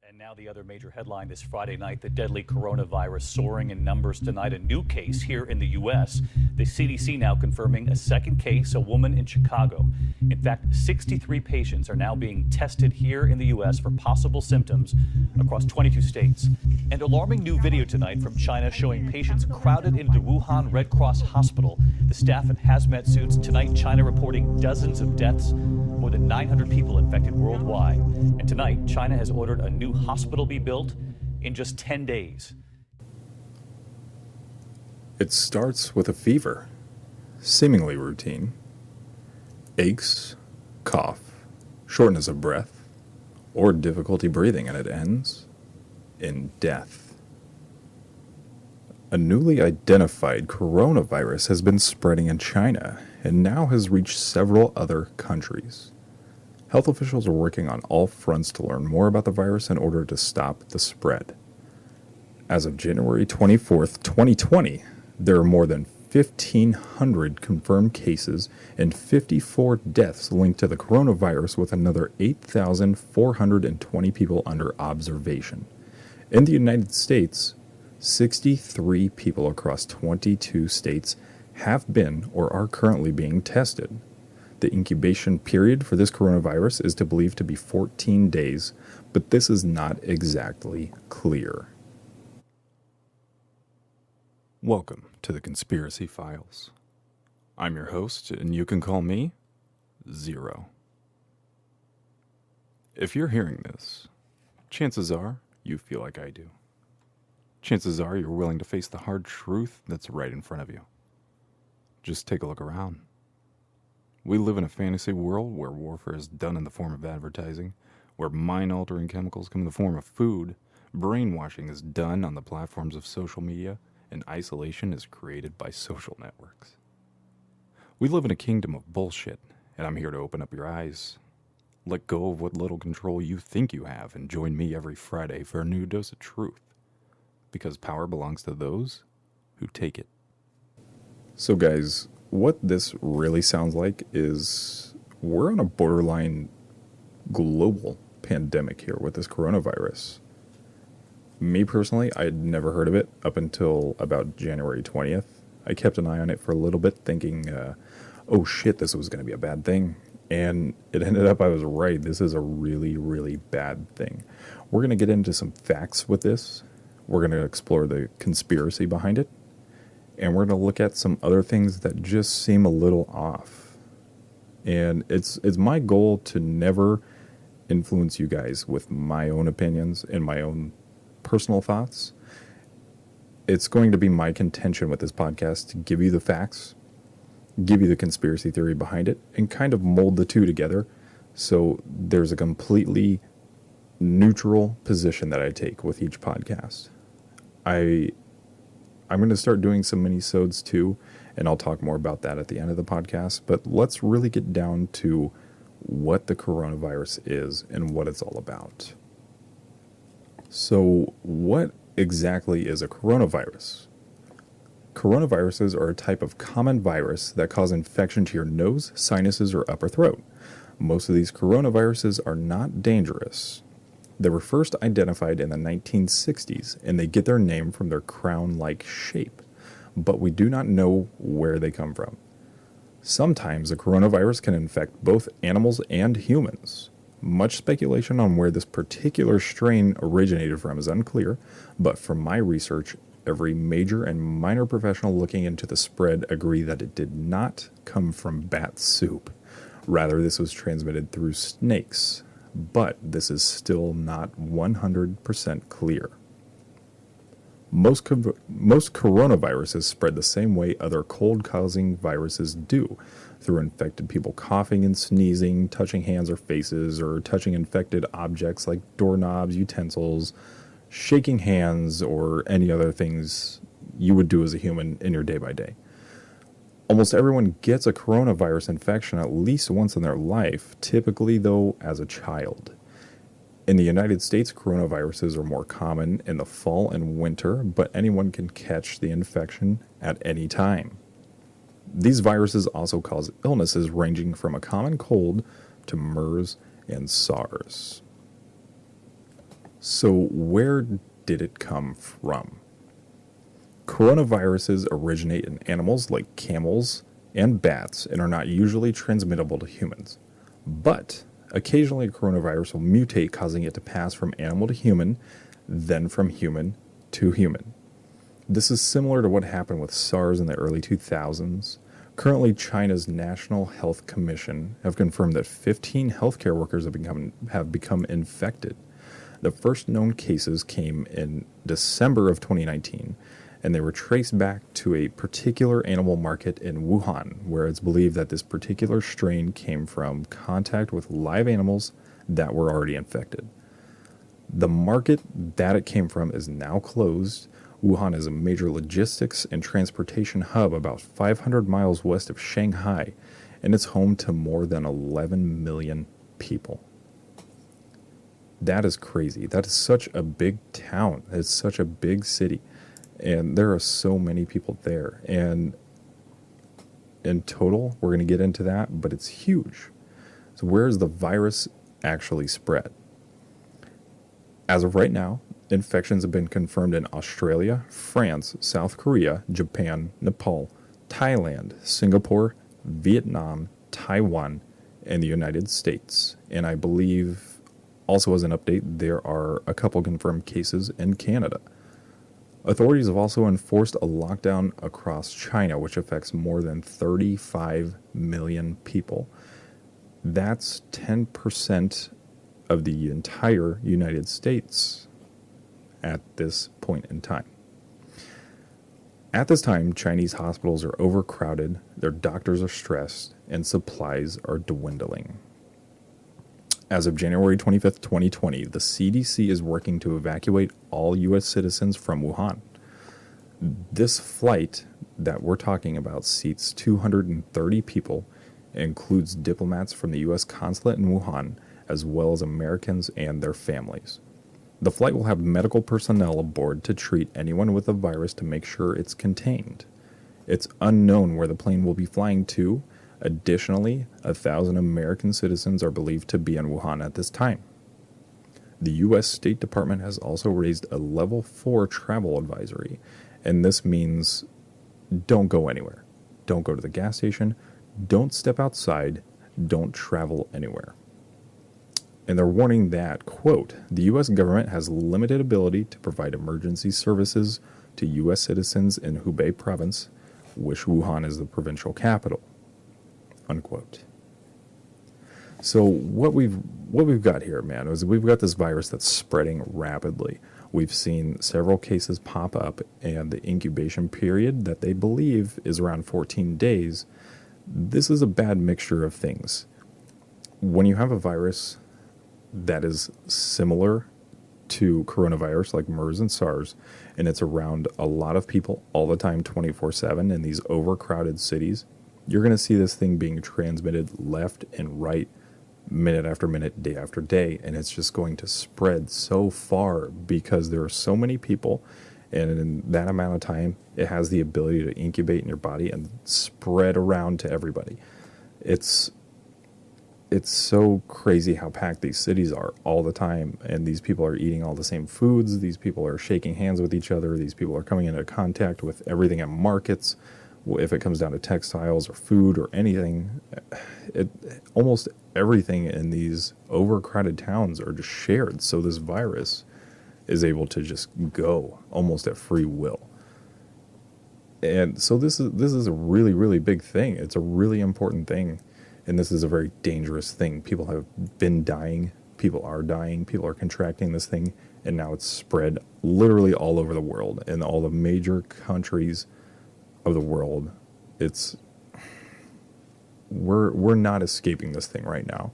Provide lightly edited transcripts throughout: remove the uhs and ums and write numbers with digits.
And now the other major headline this Friday night, the deadly coronavirus soaring in numbers tonight, a new case here in the U.S. The CDC now confirming a second case, a woman in Chicago. In fact, 63 patients are now being tested here in the U.S. for possible symptoms across 22 states. And alarming new video tonight from China showing patients crowded into the Wuhan Red Cross Hospital. The staff in hazmat suits. Tonight, China reporting dozens of deaths, more than 900 people infected worldwide. And tonight, China has ordered a new hospital be built in just 10 days. It starts with a fever, seemingly routine, aches, cough, shortness of breath, or difficulty breathing, and it ends in death. A newly identified coronavirus has been spreading in China and now has reached several other countries. Health officials are working on all fronts to learn more about the virus in order to stop the spread. As of January 24th, 2020, there are more than 1,500 confirmed cases and 54 deaths linked to the coronavirus, with another 8,420 people under observation. In the United States, 63 people across 22 states have been or are currently being tested. The incubation period for this coronavirus is believed to be 14 days, but this is not exactly clear. Welcome to the Conspiracy Files. I'm your host, and you can call me Zero. If you're hearing this, chances are you feel like I do. Chances are you're willing to face the hard truth that's right in front of you. Just take a look around. We live in a fantasy world where warfare is done in the form of advertising, where mind-altering chemicals come in the form of food, brainwashing is done on the platforms of social media, and isolation is created by social networks. We live in a kingdom of bullshit, and I'm here to open up your eyes. Let go of what little control you think you have, and join me every Friday for a new dose of truth. Because power belongs to those who take it. So guys, what this really sounds like is we're on a borderline global pandemic here with this coronavirus. Me personally, I had never heard of it up until about January 20th. I kept an eye on it for a little bit thinking, oh shit, this was going to be a bad thing. And it ended up I was right. This is a really, really bad thing. We're going to get into some facts with this. We're going to explore the conspiracy behind it. And we're going to look at some other things that just seem a little off. And it's my goal to never influence you guys with my own opinions and my own personal thoughts. It's going to be my contention with this podcast to give you the facts, give you the conspiracy theory behind it, and kind of mold the two together so there's a completely neutral position that I take with each podcast. I'm going to start doing some mini-sodes too, and I'll talk more about that at the end of the podcast. But let's really get down to what the coronavirus is and what it's all about. So, what exactly is a coronavirus? Coronaviruses are a type of common virus that cause infection to your nose, sinuses, or upper throat. Most of these coronaviruses are not dangerous. They were first identified in the 1960s, and they get their name from their crown-like shape, but we do not know where they come from. Sometimes a coronavirus can infect both animals and humans. Much speculation on where this particular strain originated from is unclear, but from my research, every major and minor professional looking into the spread agree that it did not come from bat soup. Rather, this was transmitted through snakes. But this is still not 100% clear. Most coronaviruses spread the same way other cold-causing viruses do, through infected people coughing and sneezing, touching hands or faces, or touching infected objects like doorknobs, utensils, shaking hands, or any other things you would do as a human in your day-by-day. Almost everyone gets a coronavirus infection at least once in their life, typically, though, as a child. In the United States, coronaviruses are more common in the fall and winter, but anyone can catch the infection at any time. These viruses also cause illnesses ranging from a common cold to MERS and SARS. So where did it come from? Coronaviruses originate in animals like camels and bats and are not usually transmittable to humans. But occasionally a coronavirus will mutate, causing it to pass from animal to human, then from human to human. This is similar to what happened with SARS in the early 2000s. Currently, China's National Health Commission have confirmed that 15 healthcare workers have become infected. The first known cases came in December of 2019, and they were traced back to a particular animal market in Wuhan, where it's believed that this particular strain came from contact with live animals that were already infected. The market that it came from is now closed. Wuhan is a major logistics and transportation hub about 500 miles west of Shanghai, and it's home to more than 11 million people. That is crazy. That is such a big town. It's such a big city. And there are so many people there. And in total, we're going to get into that, but it's huge. So where is the virus actually spread? As of right now, infections have been confirmed in Australia, France, South Korea, Japan, Nepal, Thailand, Singapore, Vietnam, Taiwan, and the United States. And I believe, also as an update, there are a couple confirmed cases in Canada. Authorities have also enforced a lockdown across China, which affects more than 35 million people. That's 10% of the entire United States at this point in time. At this time, Chinese hospitals are overcrowded, their doctors are stressed, and supplies are dwindling. As of January 25th, 2020, the CDC is working to evacuate all U.S. citizens from Wuhan. This flight that we're talking about seats 230 people and includes diplomats from the U.S. consulate in Wuhan, as well as Americans and their families. The flight will have medical personnel aboard to treat anyone with the virus to make sure it's contained. It's unknown where the plane will be flying to. Additionally, 1,000 American citizens are believed to be in Wuhan at this time. The U.S. State Department has also raised a level 4 travel advisory, and this means don't go anywhere. Don't go to the gas station. Don't step outside. Don't travel anywhere. And they're warning that, quote, the U.S. government has limited ability to provide emergency services to U.S. citizens in Hubei province, which Wuhan is the provincial capital, unquote. So what we've got here, man, is we've got this virus that's spreading rapidly. We've seen several cases pop up, and the incubation period that they believe is around 14 days. This is a bad mixture of things. When you have a virus that is similar to coronavirus like MERS and SARS, and it's around a lot of people all the time 24/7 in these overcrowded cities, you're going to see this thing being transmitted left and right, minute after minute, day after day, and it's just going to spread so far because there are so many people, and in that amount of time, it has the ability to incubate in your body and spread around to everybody. It's so crazy how packed these cities are all the time, and these people are eating all the same foods, these people are shaking hands with each other, these people are coming into contact with everything at markets. If it comes down to textiles or food or anything, almost everything in these overcrowded towns are just shared, so this virus is able to just go almost at free will. And so this is a really, really big thing. It's a really important thing. And this is a very dangerous thing. People have been dying. People are dying. People are contracting this thing. And now it's spread literally all over the world. In all the major countries of the world, we're not escaping this thing right now.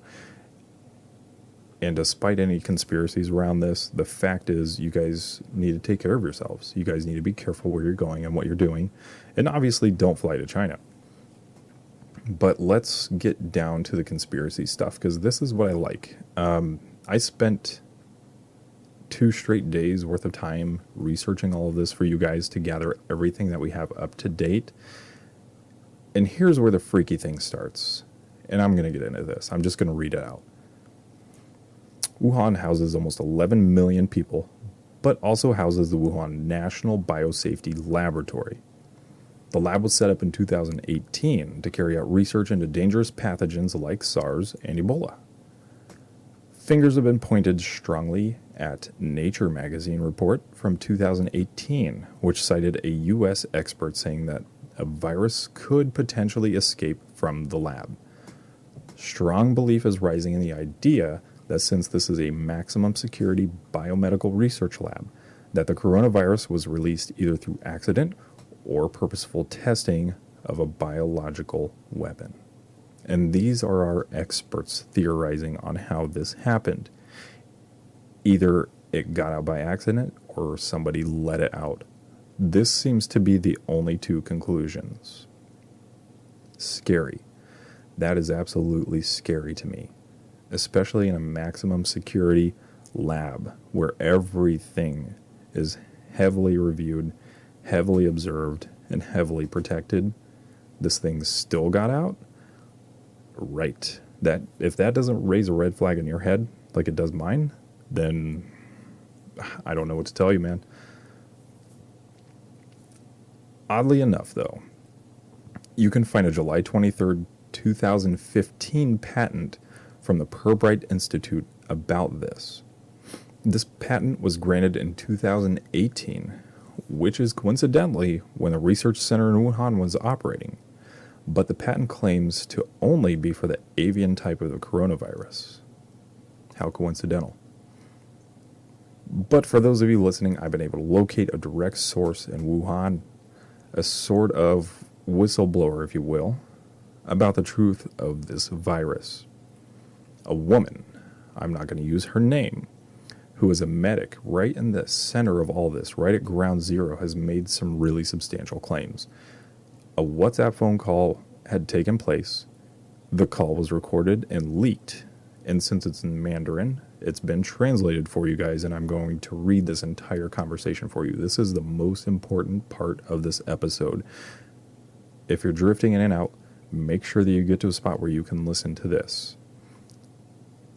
And despite any conspiracies around this, the fact is you guys need to take care of yourselves. You guys need to be careful where you're going and what you're doing. And obviously don't fly to China. But let's get down to the conspiracy stuff, because this is what I like. I spent 2 straight days worth of time researching all of this for you guys to gather everything that we have up to date. And here's where the freaky thing starts. And I'm going to get into this. I'm just going to read it out. Wuhan houses almost 11 million people, but also houses the Wuhan National Biosafety Laboratory. The lab was set up in 2018 to carry out research into dangerous pathogens like SARS and Ebola. Fingers have been pointed strongly at Nature magazine report from 2018, which cited a U.S. expert saying that a virus could potentially escape from the lab. Strong belief is rising in the idea that since this is a maximum security biomedical research lab, that the coronavirus was released either through accident or purposeful testing of a biological weapon. And these are our experts theorizing on how this happened. Either it got out by accident or somebody let it out. This seems to be the only two conclusions. Scary. That is absolutely scary to me, especially in a maximum security lab where everything is heavily reviewed, heavily observed, and heavily protected. This thing still got out? Right. That if that doesn't raise a red flag in your head like it does mine, then I don't know what to tell you, man. Oddly enough, though, you can find a July 23rd, 2015 patent from the Pirbright Institute about this. This patent was granted in 2018, which is coincidentally when the research center in Wuhan was operating. But the patent claims to only be for the avian type of the coronavirus. How coincidental. But for those of you listening, I've been able to locate a direct source in Wuhan, a sort of whistleblower, if you will, about the truth of this virus. A woman, I'm not going to use her name, who is a medic right in the center of all this, right at ground zero, has made some really substantial claims. A WhatsApp phone call had taken place. The call was recorded and leaked. And since it's in Mandarin, it's been translated for you guys, and I'm going to read this entire conversation for you. This is the most important part of this episode. If you're drifting in and out, make sure that you get to a spot where you can listen to this.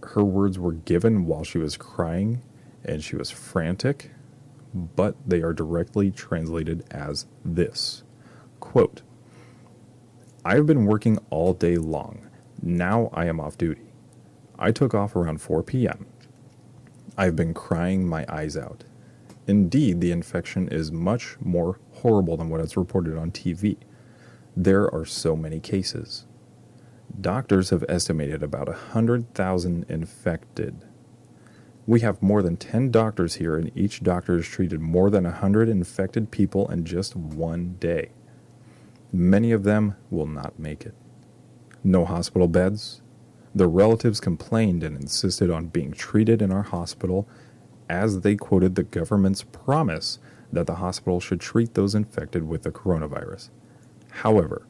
Her words were given while she was crying, and she was frantic, but they are directly translated as this. Quote, "I have been working all day long. Now I am off duty. I took off around 4 p.m. I've been crying my eyes out. Indeed, the infection is much more horrible than what is reported on TV. There are so many cases. Doctors have estimated about 100,000 infected. We have more than 10 doctors here, and each doctor has treated more than 100 infected people in just one day. Many of them will not make it. No hospital beds. Their relatives complained and insisted on being treated in our hospital, as they quoted the government's promise that the hospital should treat those infected with the coronavirus. However,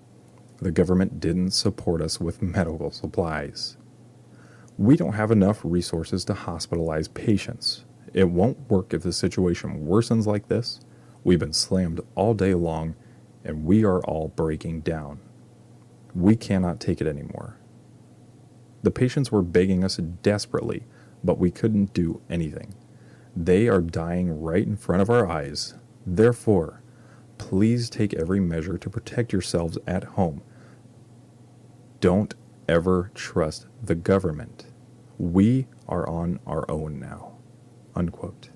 the government didn't support us with medical supplies. We don't have enough resources to hospitalize patients. It won't work if the situation worsens like this. We've been slammed all day long, and we are all breaking down. We cannot take it anymore. The patients were begging us desperately, but we couldn't do anything. They are dying right in front of our eyes. Therefore, please take every measure to protect yourselves at home. Don't ever trust the government. We are on our own now." Unquote.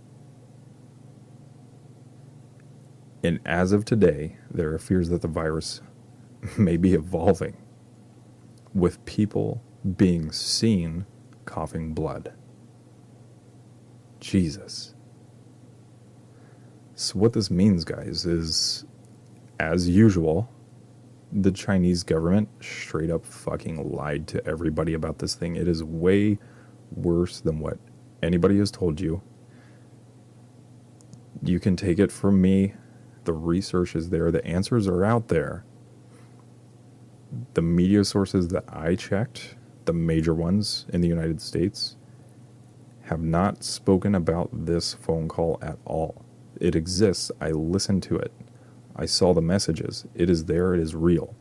And as of today, there are fears that the virus may be evolving, with people being seen coughing blood. Jesus. So what this means, guys, is, as usual, the Chinese government straight up fucking lied to everybody about this thing. It is way worse than what anybody has told you. You can take it from me. The research is there. The answers are out there. The media sources that I checked, the major ones in the United States, have not spoken about this phone call at all. It exists. I listened to it. I saw the messages. It is there. It is real.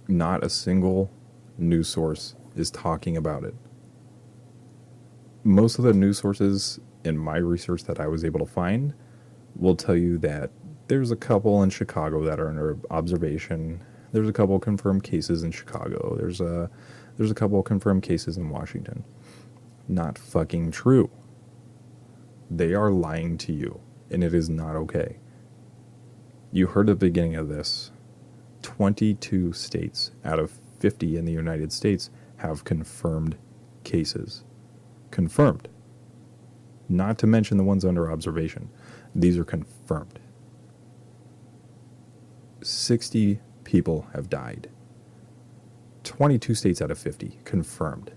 Not a single news source is talking about it. Most of the news sources in my research that I was able to find will tell you that there's a couple in Chicago that are under observation. There's a couple confirmed cases in Chicago. There's a couple confirmed cases in Washington. Not fucking true. They are lying to you, and it is not okay. You heard the beginning of this. 22 states out of 50 in the United States have confirmed cases. Confirmed. Not to mention the ones under observation. These are confirmed. 60 people have died. 22 states out of 50 confirmed.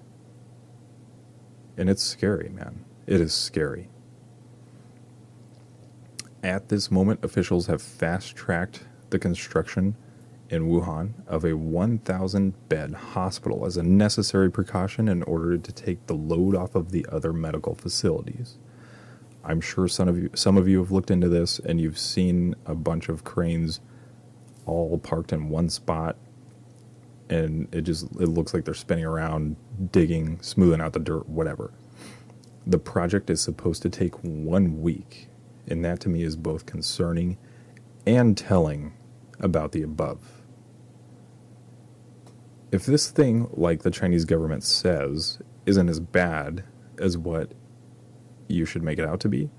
And it's scary, man. It is scary. At this moment, officials have fast-tracked the construction in Wuhan of a 1,000-bed hospital as a necessary precaution in order to take the load off of the other medical facilities. I'm sure some of you have looked into this and you've seen a bunch of cranes all parked in one spot, and it looks like they're spinning around, digging, smoothing out the dirt, whatever. The project is supposed to take 1 week, and that to me is both concerning and telling about the above. If this thing, like the Chinese government says, isn't as bad as what you should make it out to be,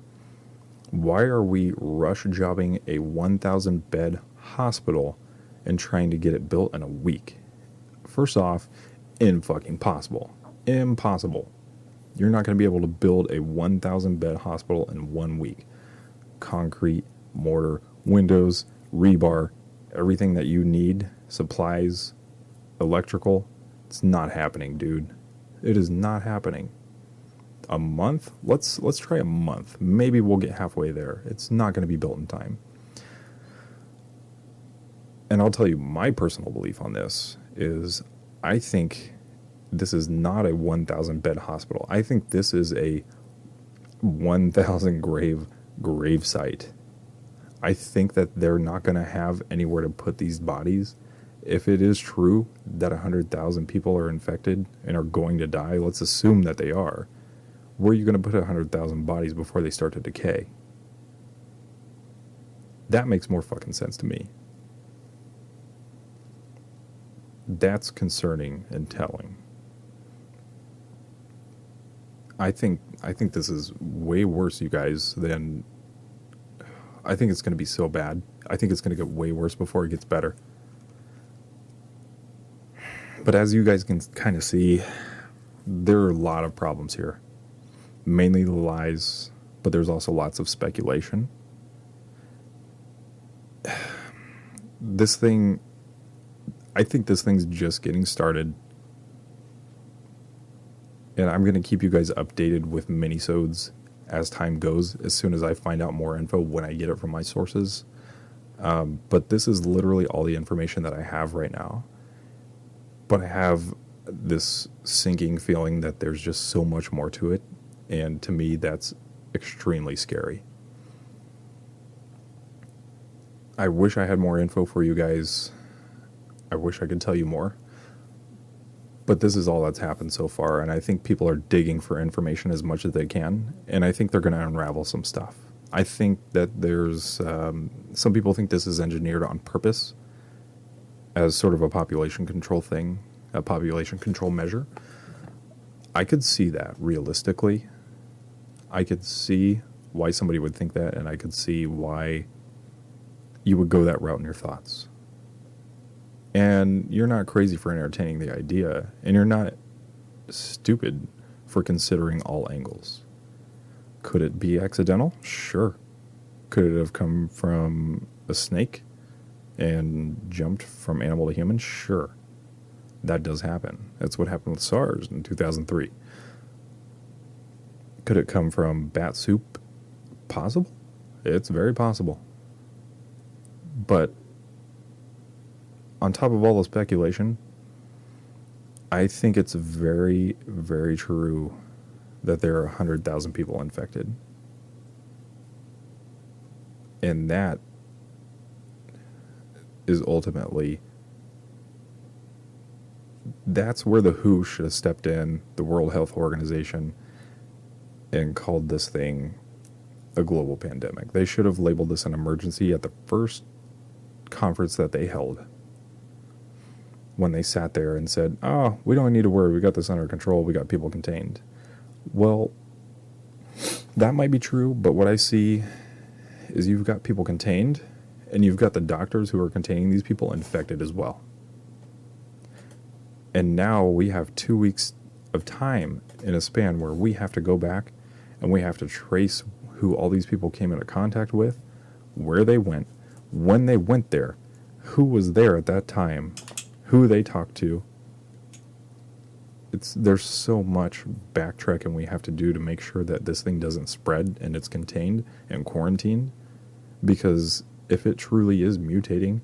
why are we rush jobbing a 1,000-bed hospital and trying to get it built in a week? First off, impossible. Impossible. You're not going to be able to build a 1,000-bed hospital in 1 week. Concrete, mortar, windows, rebar, everything that you need, supplies, electrical, it's not happening, dude. It is not happening. A month? Let's try a month. Maybe we'll get halfway there. It's not going to be built in time. And I'll tell you my personal belief on this is I think this is not a 1,000-bed hospital. I think this is a 1,000 grave site. I think that they're not going to have anywhere to put these bodies. If it is true that 100,000 people are infected and are going to die, let's assume that they are. Where are you going to put 100,000 bodies before they start to decay? That makes more fucking sense to me. That's concerning and telling. I think this is way worse, you guys, than... I think it's going to be so bad. I think it's going to get way worse before it gets better. But as you guys can kind of see, there are a lot of problems here. Mainly the lies, but there's also lots of speculation. This thing... I think this thing's just getting started. And I'm going to keep you guys updated with minisodes as time goes, as soon as I find out more info when I get it from my sources. But this is literally all the information that I have right now. But I have this sinking feeling that there's just so much more to it. And to me, that's extremely scary. I wish I had more info for you guys. I wish I could tell you more. But this is all that's happened so far, and I think people are digging for information as much as they can, and I think they're going to unravel some stuff. I think that there's... some people think this is engineered on purpose as sort of a population control thing, a population control measure. I could see that realistically. I could see why somebody would think that, and I could see why you would go that route in your thoughts. And you're not crazy for entertaining the idea, and you're not stupid for considering all angles. Could it be accidental? Sure. Could it have come from a snake and jumped from animal to human? Sure. That does happen. That's what happened with SARS in 2003. Could it come from bat soup? Possible. It's very possible. But on top of all the speculation, I think it's very, very true that there are 100,000 people infected. And that is ultimately... that's where the WHO should have stepped in, the World Health Organization, and called this thing a global pandemic. They should have labeled this an emergency at the first conference that they held, when they sat there and said, oh, we don't need to worry, we got this under control, we got people contained. Well, that might be true, but what I see is you've got people contained, and you've got the doctors who are containing these people infected as well. And now we have 2 weeks of time in a span where we have to go back and we have to trace who all these people came into contact with, where they went, when they went there, who was there at that time, who they talked to. There's so much backtracking we have to do to make sure that this thing doesn't spread and it's contained and quarantined. Because if it truly is mutating,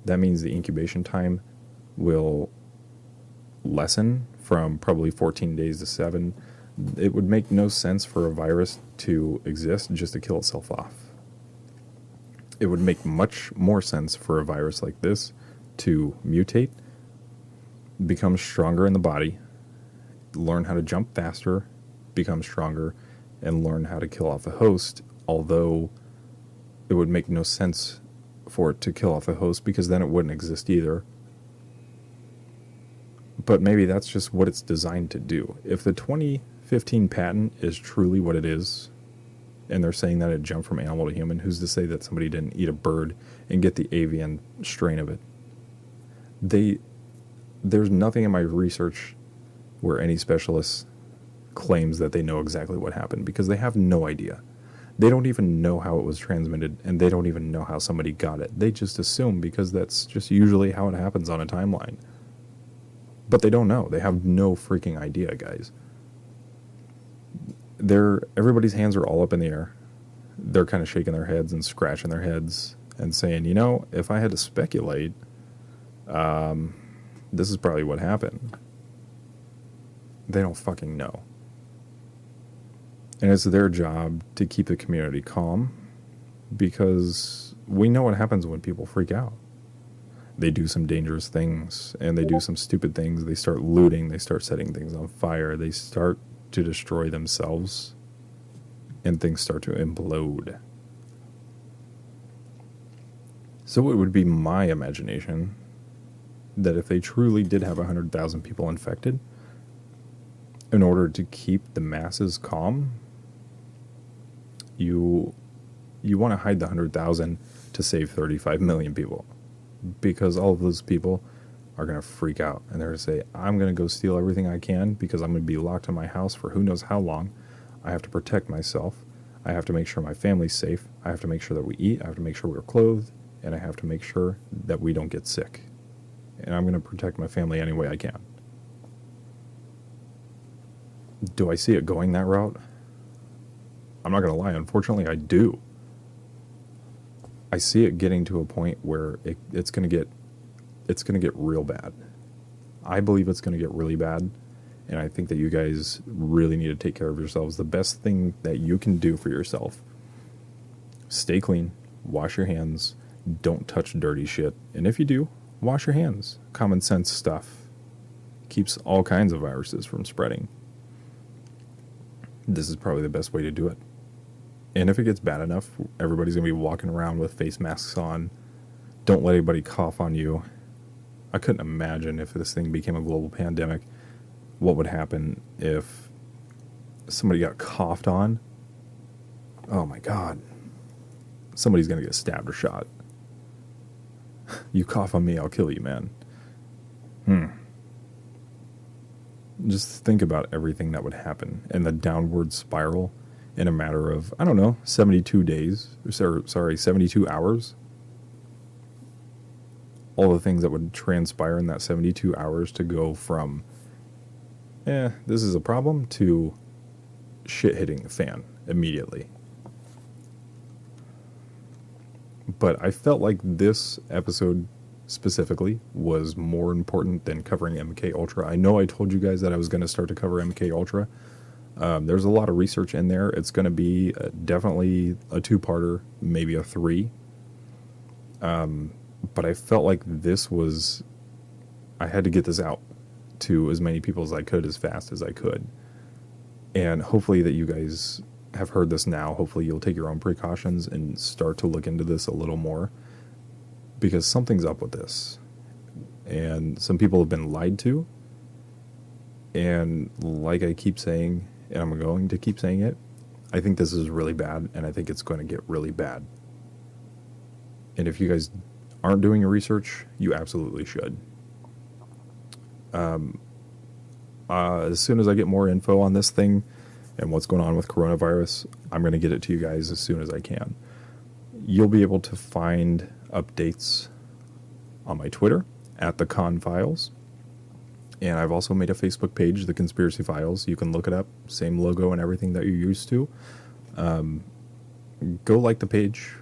that means the incubation time will lessen from probably 14 days to 7. It would make no sense for a virus to exist just to kill itself off. It would make much more sense for a virus like this to mutate, become stronger in the body, learn how to jump faster, become stronger, and learn how to kill off a host, although it would make no sense for it to kill off a host because then it wouldn't exist either. But maybe that's just what it's designed to do. If the 2015 patent is truly what it is, and they're saying that it jumped from animal to human, who's to say that somebody didn't eat a bird and get the avian strain of it? There's nothing in my research where any specialist claims that they know exactly what happened, because they have no idea. They don't even know how it was transmitted, and they don't even know how somebody got it. They just assume, because that's just usually how it happens on a timeline. But they don't know. They have no freaking idea, guys. Everybody's hands are all up in the air. They're kind of shaking their heads and scratching their heads and saying, if I had to speculate, this is probably what happened. They don't fucking know. And it's their job to keep the community calm, because we know what happens when people freak out. They do some dangerous things, and they do some stupid things. They start looting, they start setting things on fire, they start to destroy themselves, and things start to implode. So it would be my imagination that if they truly did have 100,000 people infected, in order to keep the masses calm, you want to hide the 100,000 to save 35 million people. Because all of those people are going to freak out, and they're going to say, I'm going to go steal everything I can because I'm going to be locked in my house for who knows how long. I have to protect myself. I have to make sure my family's safe. I have to make sure that we eat. I have to make sure we're clothed. And I have to make sure that we don't get sick. And I'm going to protect my family any way I can. Do I see it going that route? I'm not going to lie. Unfortunately, I do. I see it getting to a point where it's going to get real bad. I believe it's going to get really bad, and I think that you guys really need to take care of yourselves. The best thing that you can do for yourself: stay clean, wash your hands, don't touch dirty shit, and if you do, wash your hands. Common sense stuff keeps all kinds of viruses from spreading. This is probably the best way to do it. And if it gets bad enough, everybody's going to be walking around with face masks on. Don't let anybody cough on you. I couldn't imagine if this thing became a global pandemic, what would happen if somebody got coughed on. Oh my God. Somebody's going to get stabbed or shot. You cough on me, I'll kill you, man. Just think about everything that would happen and the downward spiral in a matter of, 72 days, 72 hours. All the things that would transpire in that 72 hours to go from, this is a problem, to shit hitting the fan immediately. But I felt like this episode specifically was more important than covering MK Ultra. I know I told you guys that I was going to start to cover MK Ultra. There's a lot of research in there. It's going to be definitely a 2-parter, maybe a 3. But I felt like I had to get this out to as many people as I could, as fast as I could. And hopefully that you guys have heard this now. Hopefully you'll take your own precautions and start to look into this a little more, because something's up with this. And some people have been lied to. And like I keep saying, and I'm going to keep saying it, I think this is really bad, and I think it's going to get really bad. And if you guys aren't doing your research, you absolutely should. As soon as I get more info on this thing and what's going on with coronavirus, I'm going to get it to you guys as soon as I can. You'll be able to find updates on my Twitter at the Con Files. And I've also made a Facebook page, The Conspiracy Files. You can look it up. Same logo and everything that you're used to. Go like the page.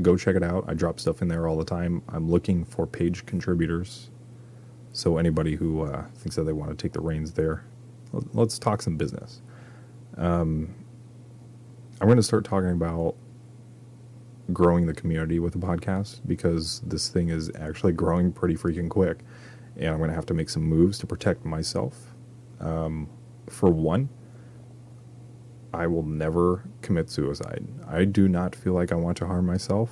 Go check it out. I drop stuff in there all the time. I'm looking for page contributors. So anybody who thinks that they want to take the reins there, let's talk some business. I'm going to start talking about growing the community with the podcast, because this thing is actually growing pretty freaking quick. And I'm going to have to make some moves to protect myself. For one, I will never commit suicide. I do not feel like I want to harm myself,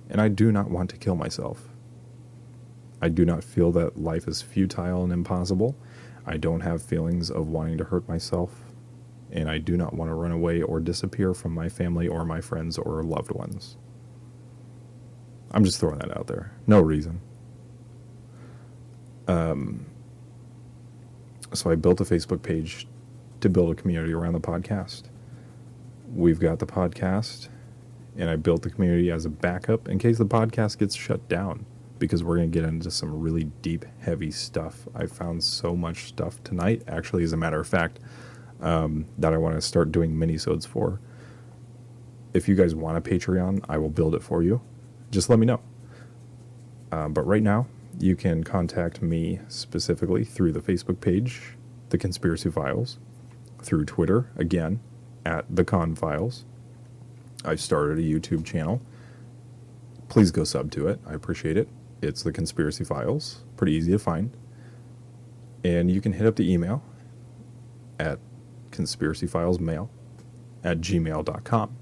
and I do not want to kill myself. I do not feel that life is futile and impossible. I don't have feelings of wanting to hurt myself, and I do not want to run away or disappear from my family or my friends or loved ones. I'm just throwing that out there. No reason. So I built a Facebook page to build a community around the podcast. We've got the podcast, and I built the community as a backup in case the podcast gets shut down, because we're going to get into some really deep, heavy stuff. I found so much stuff tonight, actually, as a matter of fact, that I want to start doing minisodes for. If you guys want a Patreon, I will build it for you. Just let me know. But right now, you can contact me specifically through the Facebook page, The Conspiracy Files, through Twitter, again, at The Con Files. I've started a YouTube channel. Please go sub to it. I appreciate it. It's The Conspiracy Files. Pretty easy to find. And you can hit up the email at conspiracyfilesmail@gmail.com.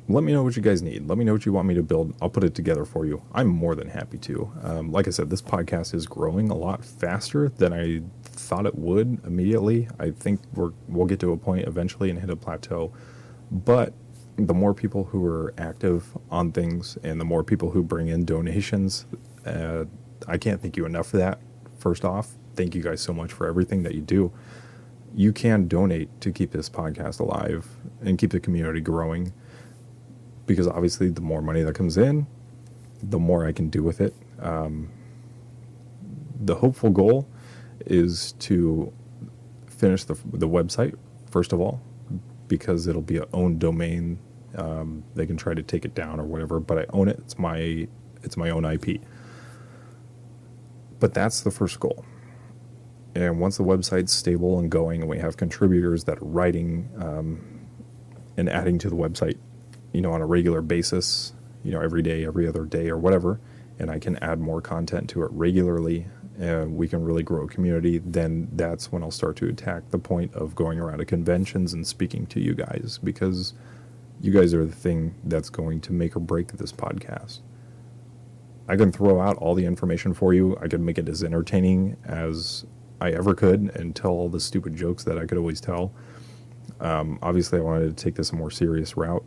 Let me know what you guys need. Let me know what you want me to build. I'll put it together for you. I'm more than happy to. Like I said, this podcast is growing a lot faster than I thought it would immediately. I think we'll get to a point eventually and hit a plateau. But the more people who are active on things and the more people who bring in donations, I can't thank you enough for that. First off, thank you guys so much for everything that you do. You can donate to keep this podcast alive and keep the community growing. Because obviously the more money that comes in, the more I can do with it. The hopeful goal is to finish the website, first of all, because it'll be an own domain. They can try to take it down or whatever, but I own it. It's my own IP. But that's the first goal. And once the website's stable and going and we have contributors that are writing and adding to the website, on a regular basis, every day, every other day or whatever, and I can add more content to it regularly, and we can really grow a community, then that's when I'll start to attack the point of going around to conventions and speaking to you guys, because you guys are the thing that's going to make or break this podcast. I can throw out all the information for you. I can make it as entertaining as I ever could and tell all the stupid jokes that I could always tell. Obviously, I wanted to take this a more serious route,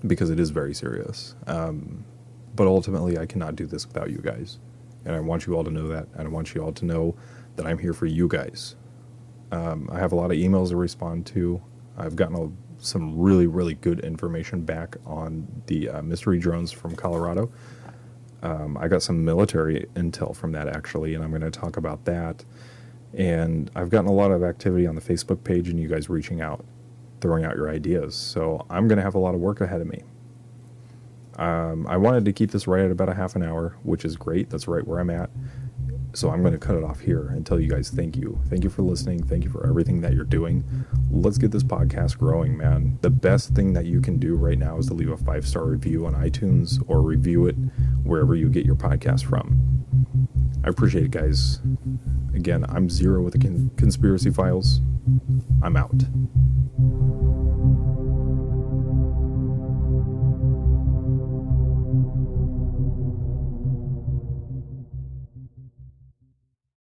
because it is very serious. But ultimately, I cannot do this without you guys. And I want you all to know that. And I want you all to know that I'm here for you guys. I have a lot of emails to respond to. I've gotten some really, really good information back on the mystery drones from Colorado. I got some military intel from that, actually, and I'm going to talk about that. And I've gotten a lot of activity on the Facebook page and you guys reaching out, throwing out your ideas. So I'm going to have a lot of work ahead of me. I wanted to keep this right at about a half an hour, which is great. That's right where I'm at. So I'm going to cut it off here and tell you guys thank you. Thank you for listening. Thank you for everything that you're doing. Let's get this podcast growing, man. The best thing that you can do right now is to leave a 5-star review on iTunes or review it wherever you get your podcast from. I appreciate it, guys. Again, I'm Zero with the Conspiracy Files. I'm out.